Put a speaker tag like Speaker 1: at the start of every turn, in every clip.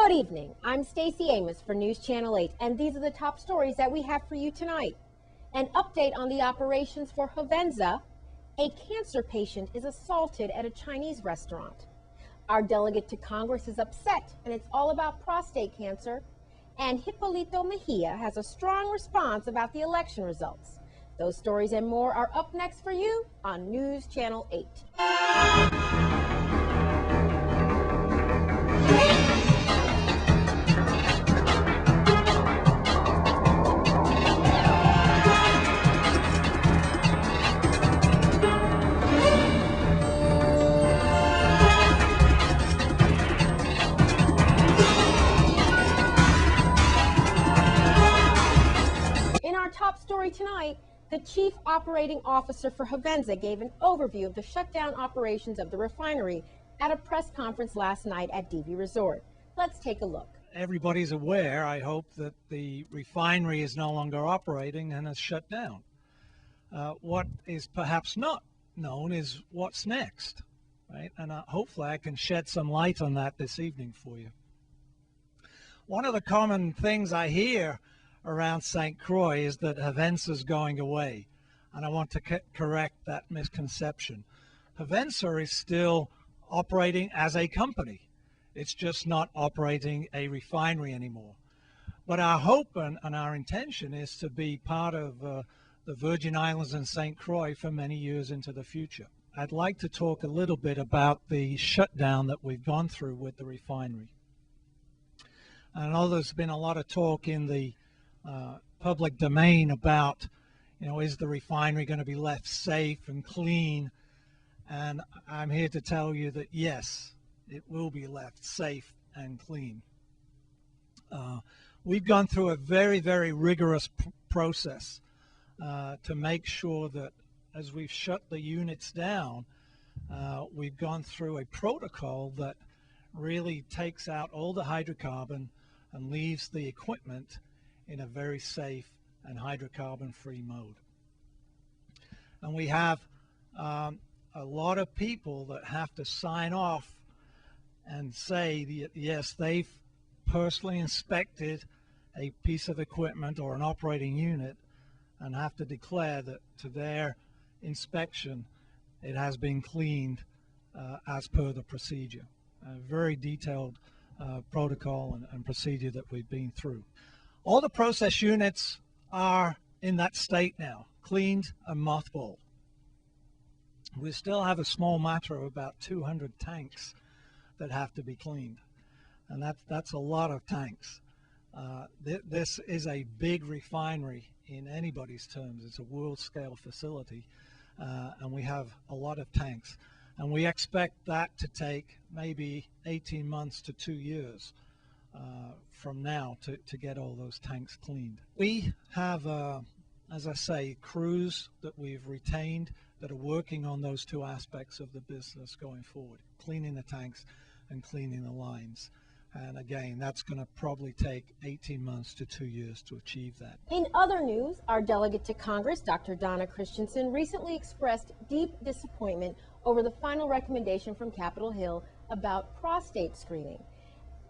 Speaker 1: Good evening. I'm Stacey Amos for News Channel 8, and these are the top stories that we have for you tonight. An update on the operations for Hovensa. A cancer patient is assaulted at a Chinese restaurant. Our delegate to Congress is upset, and it's all about prostate cancer. And Hippolito Mejia has a strong response about the election results. Those stories and more are up next for you on News Channel 8. In our top story tonight, the Chief Operating Officer for Hovensa gave an overview of the shutdown operations of the refinery at a press conference last night at DV Resort. Let's take a look.
Speaker 2: Everybody's aware, I hope, that the refinery is no longer operating and has shut down. What is perhaps not known is what's next, right? And hopefully I can shed some light on that this evening for you. One of the common things I hear around St. Croix is that Hovensa is going away, and I want to correct that misconception. Hovensa is still operating as a company. It's just not operating a refinery anymore. But our hope and our intention is to be part of the Virgin Islands and St. Croix for many years into the future. I'd like to talk a little bit about the shutdown that we've gone through with the refinery. I know there's been a lot of talk in the public domain about, is the refinery going to be left safe and clean? And I'm here to tell you that yes, it will be left safe and clean. We've gone through a very, very rigorous process to make sure that as we've shut the units down, we've gone through a protocol that really takes out all the hydrocarbon and leaves the equipment in a very safe and hydrocarbon-free mode. And we have a lot of people that have to sign off and say that, yes, they've personally inspected a piece of equipment or an operating unit and have to declare that to their inspection it has been cleaned as per the procedure. A very detailed protocol and procedure that we've been through. All the process units are in that state now, cleaned and mothballed. We still have a small matter of about 200 tanks that have to be cleaned, and that's a lot of tanks. This is a big refinery in anybody's terms. It's a world-scale facility, and we have a lot of tanks. And we expect that to take maybe 18 months to 2 years from now to get all those tanks cleaned. We have, as I say, crews that we've retained that are working on those two aspects of the business going forward, cleaning the tanks and cleaning the lines. And again, that's going to probably take 18 months to 2 years to achieve that.
Speaker 1: In other news, our delegate to Congress, Dr. Donna Christensen, recently expressed deep disappointment over the final recommendation from Capitol Hill about prostate screening.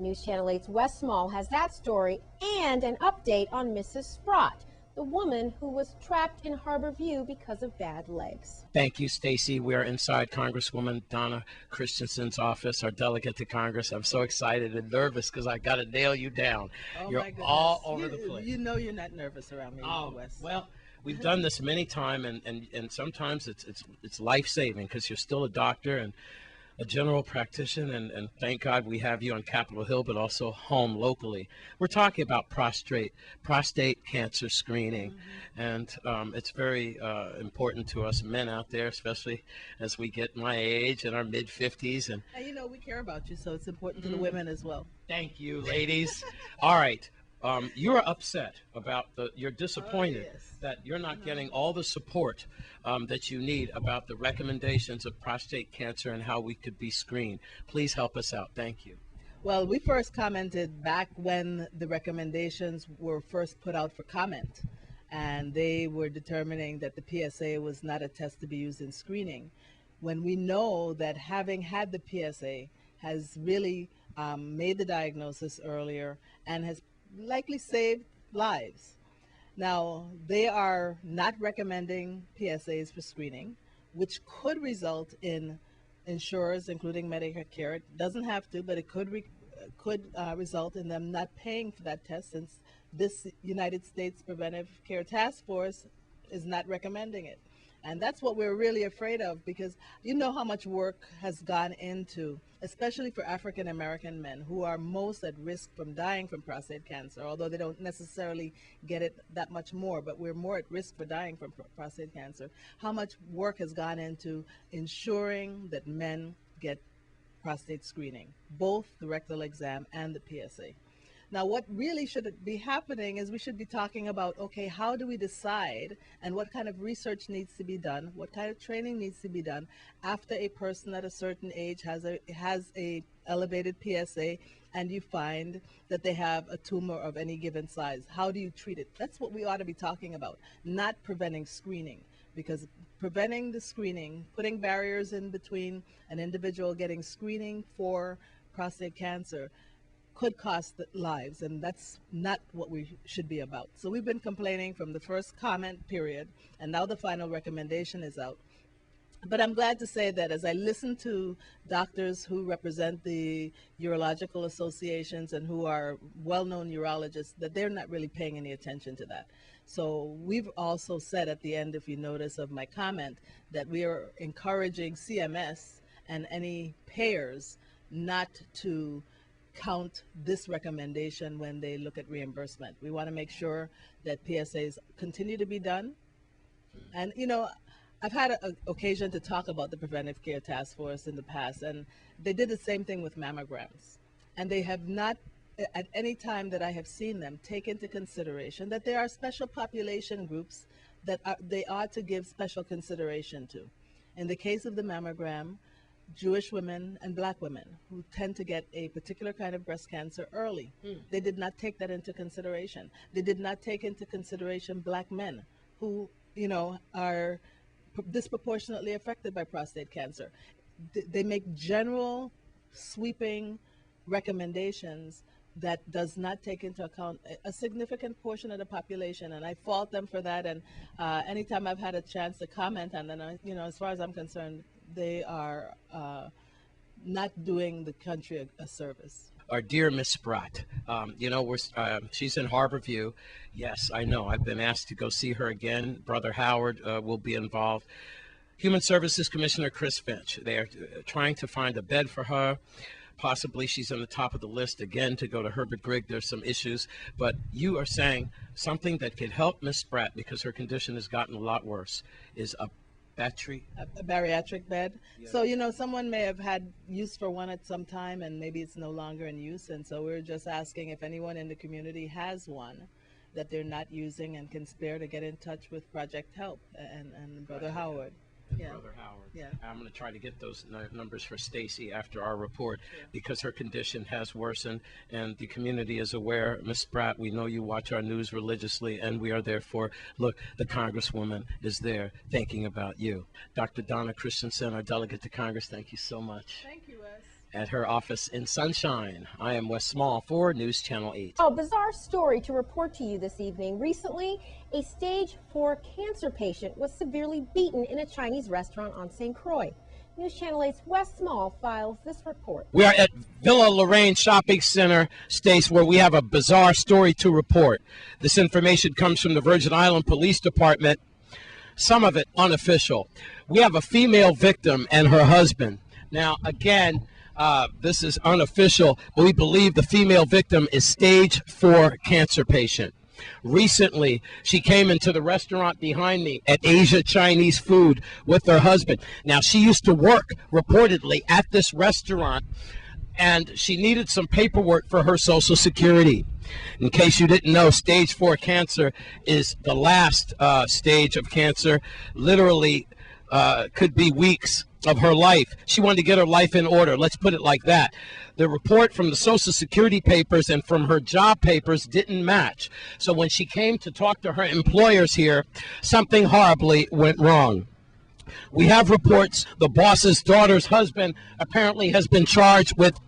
Speaker 1: News Channel 8's Wes Small has that story and an update on Mrs. Sprott, the woman who was trapped in Harbor View because of bad legs.
Speaker 3: Thank you, Stacey. We are inside Congresswoman Donna Christensen's office, our delegate to Congress. I'm so excited and nervous because I got to nail you down.
Speaker 4: Oh,
Speaker 3: you're all over the place.
Speaker 4: You know you're not nervous around me, Wes.
Speaker 3: Well, we've done this many times, and sometimes it's life-saving because you're still a doctor and a general practitioner, and thank God we have you on Capitol Hill, but also home locally. We're talking about prostate cancer screening, and it's very important to us men out there, especially as we get my age in our mid-50s. And
Speaker 4: we care about you, so it's important to the women as well.
Speaker 3: Thank you, ladies. All right. You're upset about you're disappointed that you're not getting all the support that you need about the recommendations of prostate cancer and how we could be screened. Please help us out. Thank you.
Speaker 4: Well, we first commented back when the recommendations were first put out for comment, and they were determining that the PSA was not a test to be used in screening. When we know that having had the PSA has really made the diagnosis earlier, and has likely saved lives. Now, they are not recommending PSAs for screening, which could result in insurers, including Medicare. It doesn't have to, but it could result in them not paying for that test, since this United States Preventive Care Task Force is not recommending it. And that's what we're really afraid of, because you know how much work has gone into, especially for African American men who are most at risk from dying from prostate cancer, although they don't necessarily get it that much more, but we're more at risk for dying from prostate cancer. How much work has gone into ensuring that men get prostate screening, both the rectal exam and the PSA. Now, what really should be happening is we should be talking about, okay, how do we decide, and what kind of research needs to be done, what kind of training needs to be done after a person at a certain age has a elevated PSA, and you find that they have a tumor of any given size. How do you treat it? That's what we ought to be talking about, not preventing screening, because preventing the screening, putting barriers in between an individual getting screening for prostate cancer, could cost lives, and that's not what we should be about. So we've been complaining from the first comment period, and now the final recommendation is out. But I'm glad to say that as I listen to doctors who represent the urological associations and who are well-known urologists, that they're not really paying any attention to that. So we've also said at the end, if you notice of my comment, that we are encouraging CMS and any payers not to count this recommendation when they look at reimbursement. We want to make sure that PSAs continue to be done. And, you know, I've had an occasion to talk about the Preventive Care Task Force in the past, and they did the same thing with mammograms. And they have not, at any time that I have seen them, take into consideration that there are special population groups that they ought to give special consideration to. In the case of the mammogram, Jewish women and Black women who tend to get a particular kind of breast cancer early. They did not take that into consideration. They did not take into consideration Black men who, you know, are disproportionately affected by prostate cancer. They make general sweeping recommendations that does not take into account a significant portion of the population, and I fault them for that. And anytime I've had a chance to comment on them, you know, as far as I'm concerned, they are not doing the country a service.
Speaker 3: Our dear Miss Spratt, you know, she's in Harborview. Yes, I know. I've been asked to go see her again. Brother Howard will be involved. Human Services Commissioner Chris Finch. They are trying to find a bed for her. Possibly she's on the top of the list again to go to Herbert Grigg. There's some issues, but you are saying something that could help Miss Spratt, because her condition has gotten a lot worse, is a
Speaker 4: bariatric bed. Yeah. So, you know, someone may have had use for one at some time, and maybe it's no longer in use. And so we're just asking if anyone in the community has one that they're not using and can spare, to get in touch with Project Help and Brother Howard. Yeah.
Speaker 3: Brother Howard.
Speaker 4: Yeah.
Speaker 3: I'm going to try to get those numbers for Stacy after our report, because her condition has worsened and the community is aware. Ms. Spratt, we know you watch our news religiously, and we are there for, look, the Congresswoman is there thinking about you. Dr. Donna Christensen, our delegate to Congress, thank you so much.
Speaker 4: Thank you, Wes.
Speaker 3: At her office in Sunshine. I am Wes Small for News Channel 8.
Speaker 1: A bizarre story to report to you this evening. Recently, a stage 4 cancer patient was severely beaten in a Chinese restaurant on St. Croix. News Channel 8's Wes Small files this report.
Speaker 3: We are at Villa Lorraine Shopping Center, Stace, where we have a bizarre story to report. This information comes from the Virgin Island Police Department, some of it unofficial. We have a female victim and her husband. Now, again, this is unofficial, but we believe the female victim is stage 4 cancer patient. Recently, she came into the restaurant behind me at Asia Chinese Food with her husband. Now, she used to work reportedly at this restaurant, and she needed some paperwork for her Social Security. In case you didn't know, stage 4 cancer is the last stage of cancer. Literally, could be weeks of her life. She wanted to get her life in order. Let's put it like that. The report from the Social Security papers and from her job papers didn't match. So when she came to talk to her employers here, something horribly went wrong. We have reports the boss's daughter's husband apparently has been charged with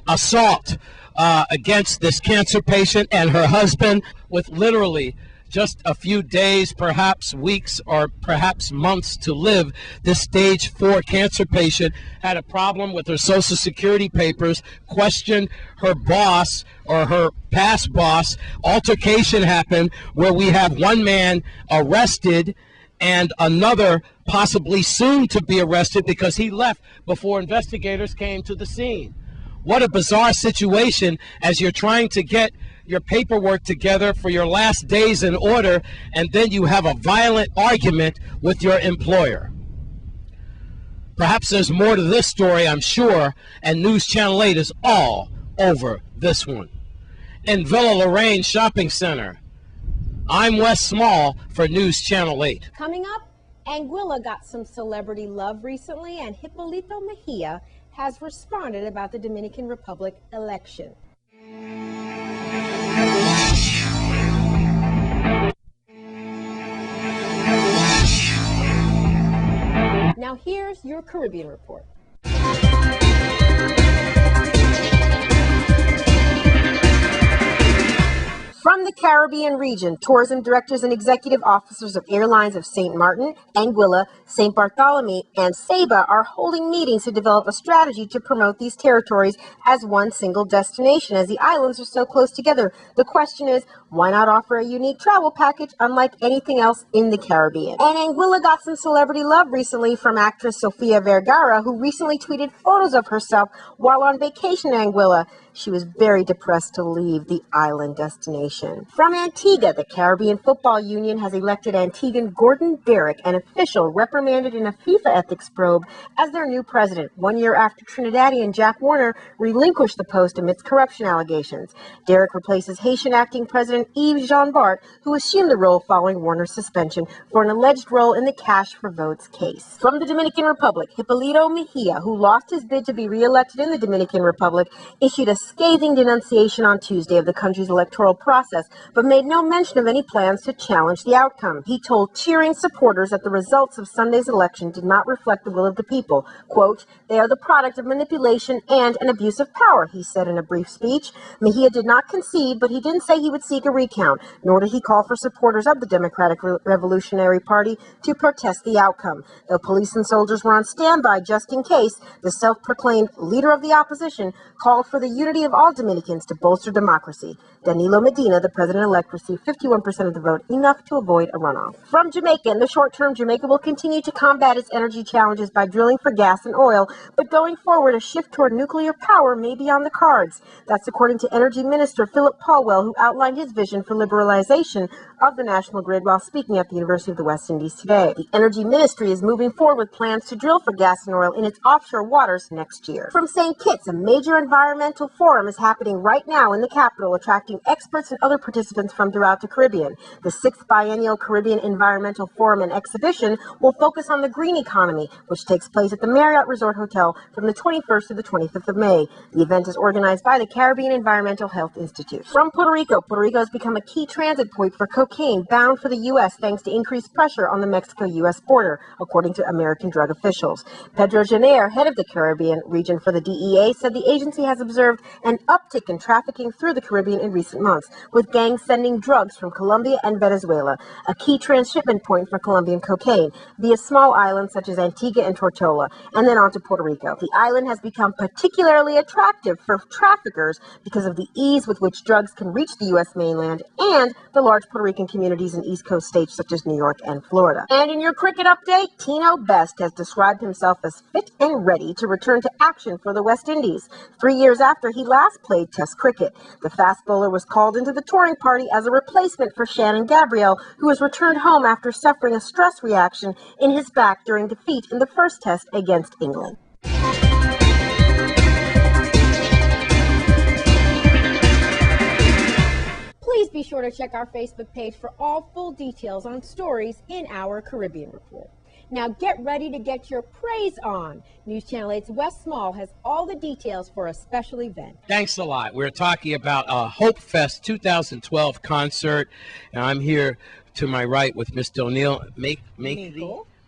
Speaker 3: assault against this cancer patient and her husband, with literally just a few days, perhaps weeks, or perhaps months to live. This stage 4 cancer patient had a problem with her Social Security papers, questioned her boss or her past boss. Altercation happened where we have one man arrested and another possibly soon to be arrested because he left before investigators came to the scene. What a bizarre situation as you're trying to get your paperwork together for your last days in order, and then you have a violent argument with your employer. Perhaps there's more to this story, I'm sure, and News Channel 8 is all over this one. In Villa Lorraine Shopping Center, I'm Wes Small for News Channel 8.
Speaker 1: Coming up, Anguilla got some celebrity love recently, and Hipólito Mejia has responded about the Dominican Republic election. Now here's your Caribbean report. From the Caribbean region, tourism directors and executive officers of airlines of St. Martin, Anguilla, St. Bartholomew, and Saba are holding meetings to develop a strategy to promote these territories as one single destination, as the islands are so close together. The question is, why not offer a unique travel package unlike anything else in the Caribbean? And Anguilla got some celebrity love recently from actress Sofia Vergara, who recently tweeted photos of herself while on vacation in Anguilla. She was very depressed to leave the island destination. From Antigua, the Caribbean Football Union has elected Antiguan Gordon Derrick, an official reprimanded in a FIFA ethics probe, as their new president, 1 year after Trinidadian Jack Warner relinquished the post amidst corruption allegations. Derrick replaces Haitian acting president Yves Jean Bart, who assumed the role following Warner's suspension for an alleged role in the Cash for Votes case. From the Dominican Republic, Hipólito Mejia, who lost his bid to be re-elected in the Dominican Republic, issued a scathing denunciation on Tuesday of the country's electoral process, but made no mention of any plans to challenge the outcome. He told cheering supporters that the results of Sunday's election did not reflect the will of the people. Quote, "They are the product of manipulation and an abuse of power," he said in a brief speech. Mejia did not concede, but he didn't say he would seek a recount, nor did he call for supporters of the Democratic Revolutionary Party to protest the outcome. Though police and soldiers were on standby just in case, the self-proclaimed leader of the opposition called for the unity of all Dominicans to bolster democracy. Danilo Medina, the president-elect, received 51% of the vote, enough to avoid a runoff. From Jamaica, in the short term, Jamaica will continue to combat its energy challenges by drilling for gas and oil, but going forward, a shift toward nuclear power may be on the cards. That's according to Energy Minister Philip Paulwell, who outlined his vision for liberalization of the national grid while speaking at the University of the West Indies today. The Energy Ministry is moving forward with plans to drill for gas and oil in its offshore waters next year. From St. Kitts, a major environmental forum is happening right now in the capital, attracting experts and other participants from throughout the Caribbean. The 6th Biennial Caribbean Environmental Forum and Exhibition will focus on the green economy, which takes place at the Marriott Resort Hotel from the 21st to the 25th of May. The event is organized by the Caribbean Environmental Health Institute. From Puerto Rico, Puerto Rico has become a key transit point for cocaine bound for the U.S. thanks to increased pressure on the Mexico-U.S. border, according to American drug officials. Pedro Jenner, head of the Caribbean region for the DEA, said the agency has observed an uptick in trafficking through the Caribbean in recent months, with gangs sending drugs from Colombia and Venezuela, a key transshipment point for Colombian cocaine, via small islands such as Antigua and Tortola, and then on to Puerto Rico. The island has become particularly attractive for traffickers because of the ease with which drugs can reach the U.S. mainland and the large Puerto Rican communities in East Coast states such as New York and Florida. And in your cricket update, Tino Best has described himself as fit and ready to return to action for the West Indies, 3 years after he last played Test cricket. The fast bowler was called into the touring party as a replacement for Shannon Gabriel, who was returned home after suffering a stress reaction in his back during defeat in the first Test against England. Please be sure to check our Facebook page for all full details on stories in our Caribbean report. Now get ready to get your praise on. News Channel 8's Wes Small has all the details for a special event.
Speaker 3: Thanks a lot. We're talking about a Hopefest 2012 concert, and I'm here to my right with Mr. O'Neill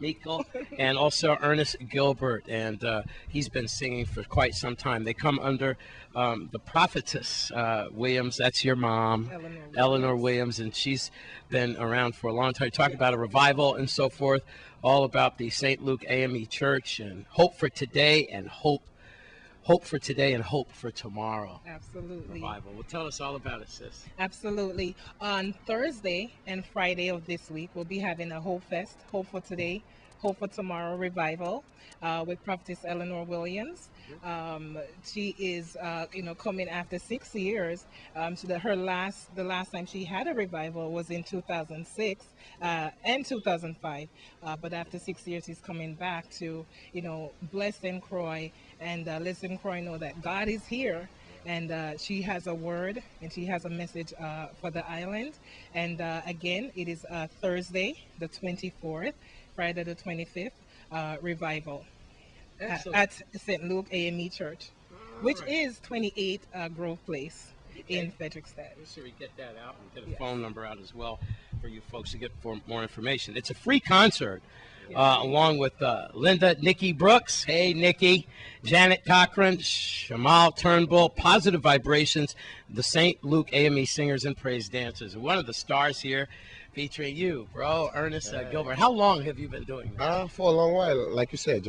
Speaker 3: Miko, and also Ernest Gilbert, and he's been singing for quite some time. They come under the prophetess Williams. That's your mom, Eleanor Williams, and she's been around for a long time. Talk about a revival and so forth, all about the St. Luke AME Church and hope for today and hope for today and hope for tomorrow.
Speaker 5: Absolutely.
Speaker 3: Revival. Well, tell us all about it, sis.
Speaker 5: Absolutely. On Thursday and Friday of this week, we'll be having a Hopefest, Hope for Today, Hope for Tomorrow revival with Prophetess Eleanor Williams. She is, coming after 6 years. So that the last time she had a revival was in 2006 and 2005. But after 6 years, she's coming back to, bless St. Croix and let St. Croix know that God is here. And she has a word and she has a message for the island. And again, it is Thursday, the 24th, Friday, the 25th, revival at St. Luke AME Church, which is 28 Grove Place in Frederickstead.
Speaker 3: Make sure we get that out and get a phone number out as well for you folks to get more information. It's a free concert. Along with Linda, Nikki Brooks, hey Nikki, Janet Cochran, Shamal Turnbull, Positive Vibrations, the St. Luke AME Singers and Praise Dancers. One of the stars here featuring you, bro, Ernest Gilbert. How long have you been doing that?
Speaker 6: For a long while, like you said,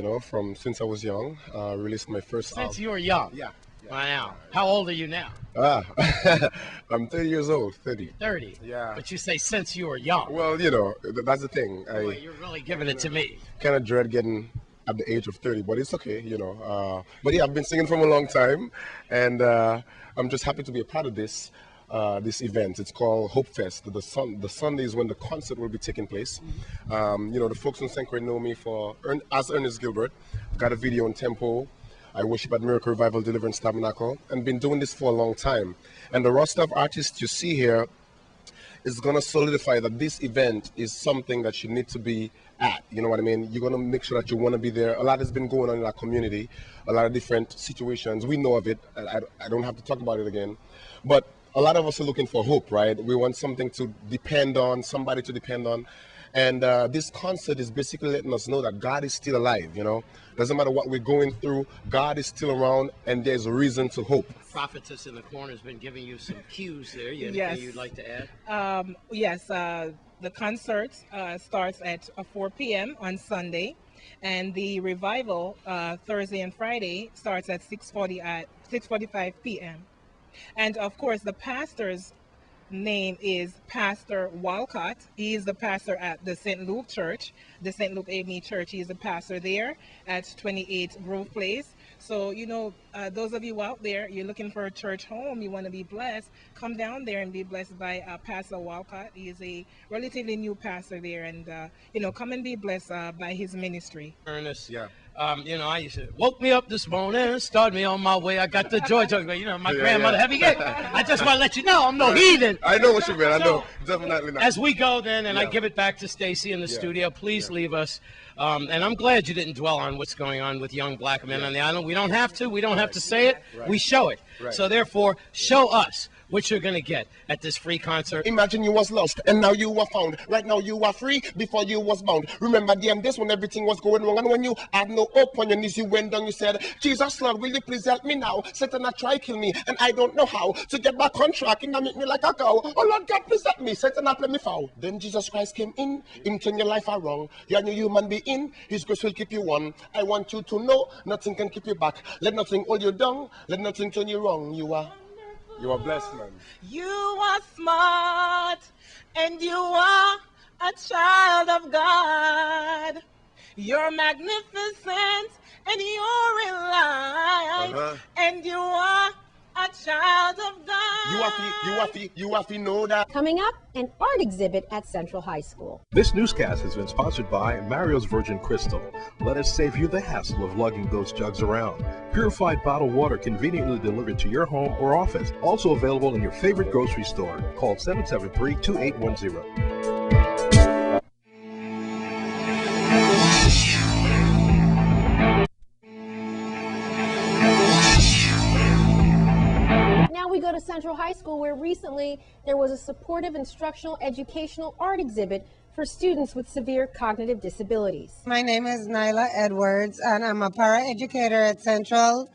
Speaker 6: since I was young, released my first album.
Speaker 3: Since you were young?
Speaker 6: Yeah.
Speaker 3: Wow. How old are you now?
Speaker 6: I'm 30 years old, 30.
Speaker 3: 30?
Speaker 6: Yeah.
Speaker 3: But you say since you were young.
Speaker 6: Well, that's the thing.
Speaker 3: Boy, you're really giving it to me.
Speaker 6: Kind of dread getting at the age of 30, but it's okay, But yeah, I've been singing from a long time, and I'm just happy to be a part of this event. It's called Hopefest. The Sunday is when the concert will be taking place. The folks in St. Croix know me as Ernest Gilbert. Got a video on Tempo. I worship at Miracle Revival Deliverance Tabernacle and been doing this for a long time. And the roster of artists you see here is going to solidify that this event is something that you need to be at. You know what I mean? You're going to make sure that you want to be there. A lot has been going on in our community, a lot of different situations. We know of it. I don't have to talk about it again. But a lot of us are looking for hope, right? We want something to depend on, somebody to depend on. And this concert is basically letting us know that God is still alive, Doesn't matter what we're going through, God is still around, and there's a reason to hope.
Speaker 3: Prophetess in the corner has been giving you some cues there. Anything
Speaker 5: Yes.
Speaker 3: you'd like to add?
Speaker 5: Yes, the concert starts at 4 p.m. on Sunday, and the revival Thursday and Friday starts at 6:45 p.m. And of course, the pastor's name is Pastor Walcott. He is the pastor at the St. Luke Church, the St. Luke AME Church. He is the pastor there at 28 Grove Place. So, those of you out there, you're looking for a church home, you want to be blessed, come down there and be blessed by Pastor Walcott. He is a relatively new pastor there, and, come and be blessed by his ministry.
Speaker 3: Ernest.
Speaker 6: Yeah.
Speaker 3: I used to woke me up this morning, started me on my way. I got the joy. My grandmother. Have you get? I just want to let you know I'm no heathen.
Speaker 6: I know what you mean. I know. Definitely not.
Speaker 3: As we go then, and I give it back to Stacy in the studio, please leave us. And I'm glad you didn't dwell on what's going on with young black men on the island. We don't have to. We don't have to say it. We show it. So therefore, show us what you're going to get at this free concert.
Speaker 6: Imagine you was lost and now you were found. Right now you are free before you was bound. Remember the days when everything was going wrong, and when you had no hope on your knees, you went down, you said, Jesus Lord, will you please help me now? Satan I try kill me and I don't know how to get back on track, and make me like a cow. Oh Lord God, please help me. Satan I play me foul. Then Jesus Christ came in, him turn your life around. You're a new human being, his grace will keep you on. I want you to know nothing can keep you back. Let nothing hold you down, let nothing turn you wrong. You are blessed, man.
Speaker 5: You are smart, and you are a child of God. You're magnificent, and you're in light, and you are a child of God.
Speaker 6: You have to know that.
Speaker 1: Coming up, an art exhibit at Central High School.
Speaker 7: This newscast has been sponsored by Mario's Virgin Crystal. Let us save you the hassle of lugging those jugs around. Purified bottled water conveniently delivered to your home or office. Also available in your favorite grocery store. Call 773-2810.
Speaker 1: We go to Central High School, where recently there was a supportive instructional educational art exhibit for students with severe cognitive disabilities.
Speaker 8: My name is Nyla Edwards, and I'm a paraeducator at Central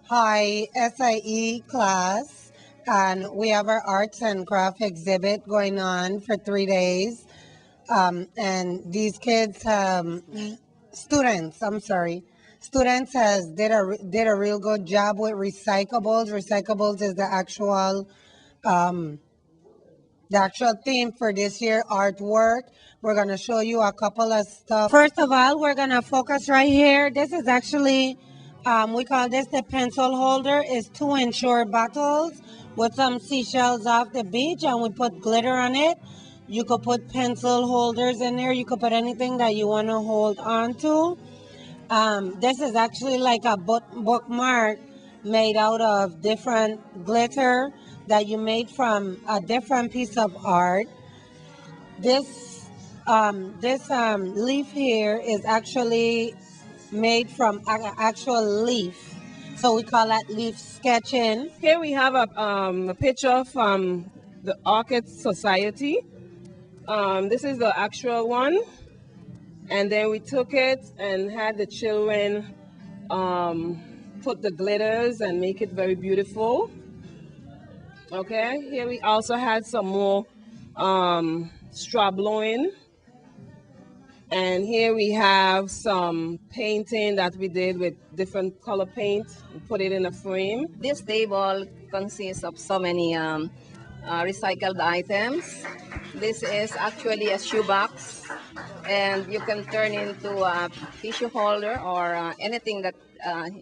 Speaker 8: High SIE class. And we have our arts and craft exhibit going on for 3 days. And these kids, students has did a real good job with recyclables. Recyclables is the actual theme for this year, artwork. We're going to show you a couple of stuff. First of all, we're going to focus right here. This is actually, we call this the pencil holder. It's 2 short bottles with some seashells off the beach, and we put glitter on it. You could put pencil holders in there. You could put anything that you want to hold on to. This is actually like a bookmark made out of different glitter that you made from a different piece of art. This leaf here is actually made from actual leaf, so we call that leaf sketching.
Speaker 9: Here we have a picture from the Orchid Society. This is the actual one, and then we took it and had the children put the glitters and make it very beautiful. Okay, here we also had some more straw blowing, and here we have some painting that we did with different color paint and put it in a frame.
Speaker 10: This table consists of so many recycled items. This is actually a shoebox, and you can turn into a tissue holder or anything that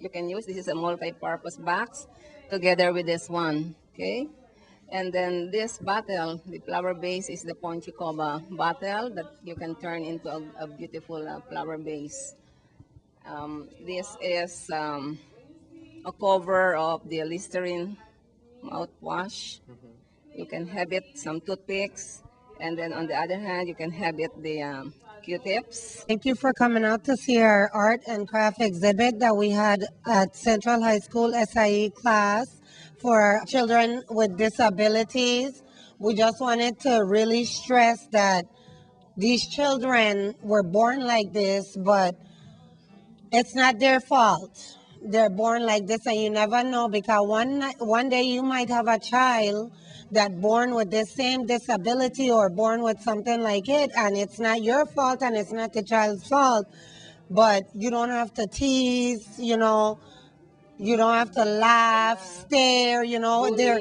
Speaker 10: you can use. This is a multi-purpose box together with this one, okay? And then this bottle, the flower base, is the Ponchicoba bottle that you can turn into a beautiful flower base. This is a cover of the Listerine mouthwash. You can have it some toothpicks, and then on the other hand, you can have it the Q-tips.
Speaker 8: Thank you for coming out to see our art and craft exhibit that we had at Central High School SIE class for children with disabilities. We just wanted to really stress that these children were born like this, but it's not their fault. They're born like this, and you never know, because one day you might have a child that born with the same disability or born with something like it, and it's not your fault and it's not the child's fault. But you don't have to tease, you know. You don't have to laugh, stare, you know. They're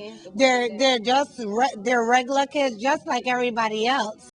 Speaker 8: just they're regular kids, just like everybody else.